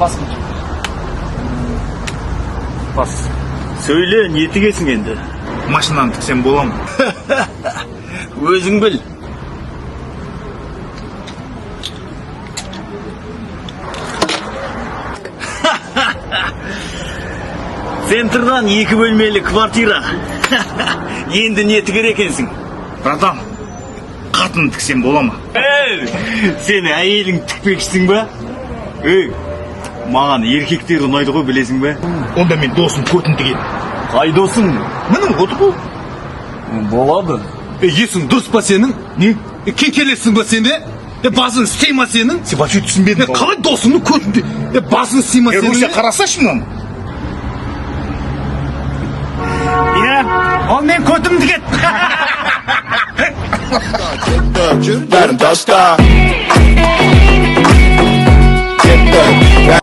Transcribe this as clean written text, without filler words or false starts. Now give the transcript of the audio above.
басқым келді. Бас. Сөйле, не тігесің енді? Машинаны тіксем бола ма? Өзің біл. Центрдан 2 бөлмелі квартира. Енді не тігер екенсің? Братан, қатын тіксем бола ма? Сен әйелің тікпекшісің ба? Маған еркектер ұнайды ғой, білесің бе? Онда мен досым көтін тігеді. Қай досың? Мінің оты бұл. Болады. Есің дұрыс па сенің? Не? Кекелесің ба сенде? Басың істей ма сенің? Сен вообще түсінбедің. Қалай досыңның көтін тігеді? Басың істей ма сенің? Қарасашы мынаны. Ол мен көтім тігеді. Let 'em dust off.